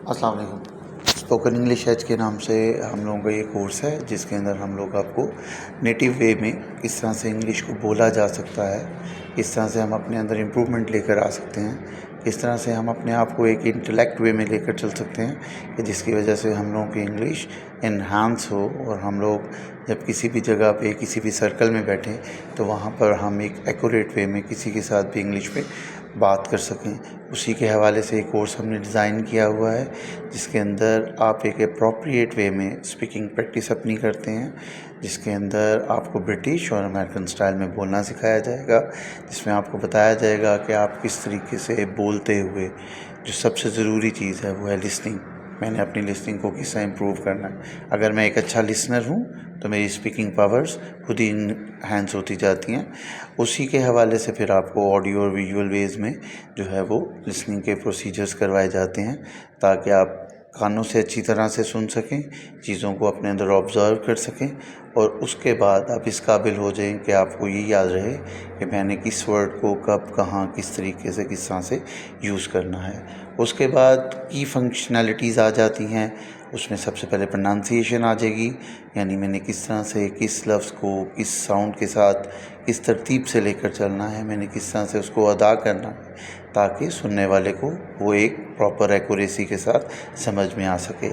अस्सलाम वालेकुम। Spoken English as के नाम से हम लोगों का ये कोर्स है जिसके अंदर हम लोग आपको नेटिव वे में किस तरह से इंग्लिश को बोला जा सकता है, किस तरह से हम अपने अंदर इम्प्रूवमेंट लेकर आ सकते हैं, किस तरह से हम अपने आप को एक इंटेलेक्ट वे में लेकर चल सकते हैं कि जिसकी वजह से हम लोगों की इंग्लिश इन्हांस हो और हम लोग जब किसी भी जगह पे किसी भी सर्कल में बैठें तो वहाँ पर हम एक एक्यूरेट वे में किसी के साथ भी इंग्लिश में बात कर सकें। उसी के हवाले से एक कोर्स हमने डिज़ाइन किया हुआ है जिसके अंदर आप एक अप्रोप्रिएट वे में स्पीकिंग प्रैक्टिस अपनी करते हैं, जिसके अंदर आपको ब्रिटिश और अमेरिकन स्टाइल में बोलना सिखाया जाएगा, जिसमें आपको बताया जाएगा कि आप किस तरीके से बोलते हुए जो सबसे ज़रूरी चीज़ है वो है लिसनिंग। मैंने अपनी लिसनिंग को किस तरह इम्प्रूव करना है। अगर मैं एक अच्छा लिसनर हूँ तो मेरी स्पीकिंग पावर्स खुद ही इनहैंस होती जाती हैं। उसी के हवाले से फिर आपको ऑडियो और विजुअल वेज में जो है वो लिसनिंग के प्रोसीजर्स करवाए जाते हैं ताकि आप कानों से अच्छी तरह से सुन सकें, चीज़ों को अपने अंदर ऑब्ज़र्व कर सकें और उसके बाद आप इस काबिल हो जाएं कि आपको ये याद रहे कि मैंने किस वर्ड को कब कहाँ किस तरीके से किस तरह से यूज़ करना है। उसके बाद की फंक्शनैलिटीज़ आ जाती हैं। उसमें सबसे पहले प्रोनाउंसिएशन आ जाएगी, यानी मैंने किस तरह से किस लफ्ज़ को किस साउंड के साथ किस तरतीब से लेकर चलना है, मैंने किस तरह से उसको अदा करना है ताकि सुनने वाले को वो एक प्रॉपर एक्यूरेसी के साथ समझ में आ सके।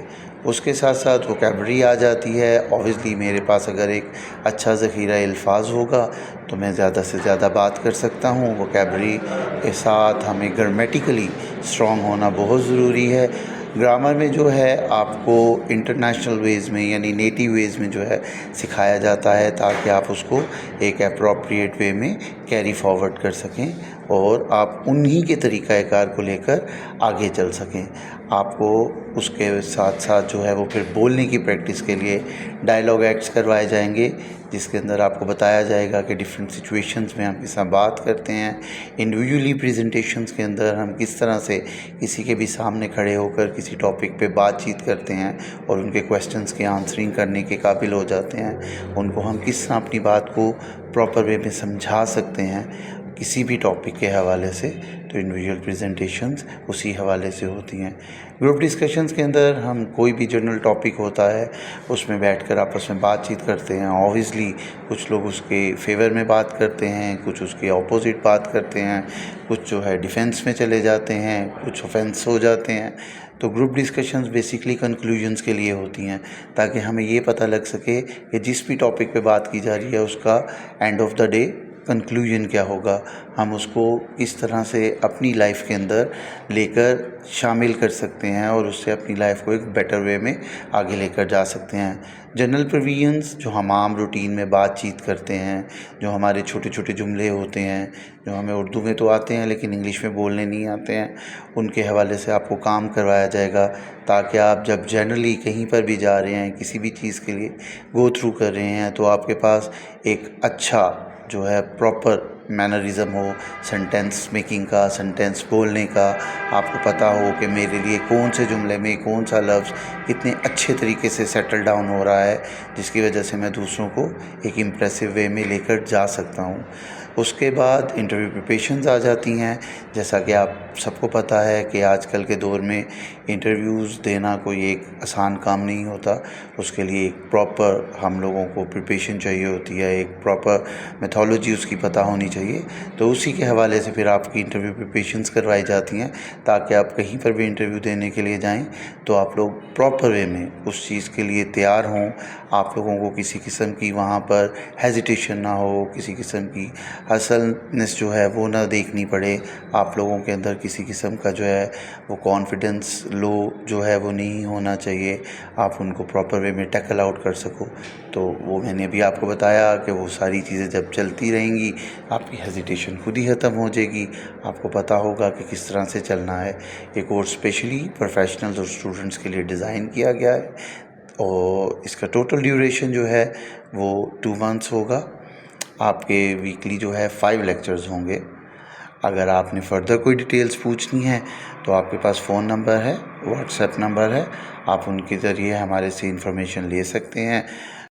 उसके साथ साथ वोकैबुलरी आ जाती है। ऑब्वियसली मेरे पास अगर एक अच्छा ज़ख़ीरा अल्फाज होगा तो मैं ज़्यादा से ज़्यादा बात कर सकता हूँ। वोकैबुलरी के साथ हमें ग्रामेटिकली स्ट्रॉन्ग होना बहुत ज़रूरी है। ग्रामर में जो है आपको इंटरनेशनल वेज़ में यानी नेटिव वेज़ में जो है सिखाया जाता है ताकि आप उसको एक अप्रोप्रिएट वे में कैरी फॉरवर्ड कर सकें और आप उन्हीं के तरीक़ाकार को लेकर आगे चल सकें। आपको उसके साथ साथ जो है वो फिर बोलने की प्रैक्टिस के लिए डायलॉग एक्ट्स करवाए जाएंगे, जिसके अंदर आपको बताया जाएगा कि डिफरेंट सिचुएशंस में हम किस तरह बात करते हैं। इंडिविजुअली प्रेजेंटेशंस के अंदर हम किस तरह से किसी के भी सामने खड़े होकर किसी टॉपिक पे बातचीत करते हैं और उनके क्वेश्चंस के आंसरिंग करने के काबिल हो जाते हैं। उनको हम किस तरह अपनी बात को प्रॉपर वे में समझा सकते हैं किसी भी टॉपिक के हवाले से। तो इंडिविजुअल प्रेजेंटेशंस उसी हवाले से होती हैं। ग्रुप डिस्कशंस के अंदर हम कोई भी जनरल टॉपिक होता है उसमें बैठकर आपस में बातचीत करते हैं। ऑब्वियसली कुछ लोग उसके फेवर में बात करते हैं, कुछ उसके ऑपोजिट बात करते हैं, कुछ जो है डिफेंस में चले जाते हैं, कुछ ऑफेंस हो जाते हैं। तो ग्रुप डिस्कशंस बेसिकली कंक्लूजन्स के लिए होती हैं ताकि हमें ये पता लग सके कि जिस भी टॉपिक पे बात की जा रही है उसका end of the day conclusion क्या होगा, हम उसको किस तरह से अपनी लाइफ के अंदर लेकर शामिल कर सकते हैं और उससे अपनी लाइफ को एक बेटर वे में आगे लेकर जा सकते हैं। जनरल प्रोविजंस जो हम आम रूटीन में बातचीत करते हैं, जो हमारे छोटे छोटे जुमले होते हैं जो हमें उर्दू में तो आते हैं लेकिन इंग्लिश में बोलने नहीं आते हैं, उनके हवाले से आपको काम करवाया जाएगा ताकि आप जब जनरली कहीं पर भी जा रहे हैं, किसी भी चीज़ के लिए गो थ्रू कर रहे हैं तो आपके पास एक अच्छा जो है प्रॉपर मैनरिज़म हो, सेंटेंस मेकिंग का, सेंटेंस बोलने का। आपको पता हो कि मेरे लिए कौन से जुमले में कौन सा लफ्ज़ कितने अच्छे तरीके से सेटल डाउन हो रहा है, जिसकी वजह से मैं दूसरों को एक इम्प्रेसिव वे में लेकर जा सकता हूँ। उसके बाद इंटरव्यू प्रिपरेशंस आ जाती हैं। जैसा कि आप सबको पता है कि आजकल के दौर में इंटरव्यूज़ देना कोई एक आसान काम नहीं होता। उसके लिए एक प्रॉपर हम लोगों को प्रिपरेशन चाहिए होती है, एक प्रॉपर मेथोडोलॉजी उसकी पता होनी चाहिए। तो उसी के हवाले से फिर आपकी इंटरव्यू प्रिपरेशंस करवाई जाती हैं ताकि आप कहीं पर भी इंटरव्यू देने के लिए जाएं तो आप लोग प्रॉपर वे में उस चीज़ के लिए तैयार हों। आप लोगों को किसी किस्म की वहाँ पर हेजिटेशन ना हो, किसी किस्म की हसलनेस जो है वो ना देखनी पड़े। आप लोगों के अंदर किसी किस्म का जो है वो कॉन्फिडेंस लो जो है वो नहीं होना चाहिए। आप उनको प्रॉपर वे में टैकल आउट कर सको। तो वो मैंने अभी आपको बताया कि वो सारी चीज़ें जब चलती रहेंगी आपकी हेजिटेशन खुद ही ख़त्म हो जाएगी। आपको पता होगा कि किस तरह से चलना है। ये कोर्स स्पेशली प्रोफेशनल्स और स्टूडेंट्स के लिए डिज़ाइन किया गया है और इसका टोटल ड्यूरेशन जो है वो 2 मंथ्स होगा। आपके वीकली जो है 5 लेक्चर्स होंगे। अगर आपने फ़र्दर कोई डिटेल्स पूछनी है तो आपके पास फ़ोन नंबर है, व्हाट्सएप नंबर है, आप उनके ज़रिए हमारे से इंफॉर्मेशन ले सकते हैं।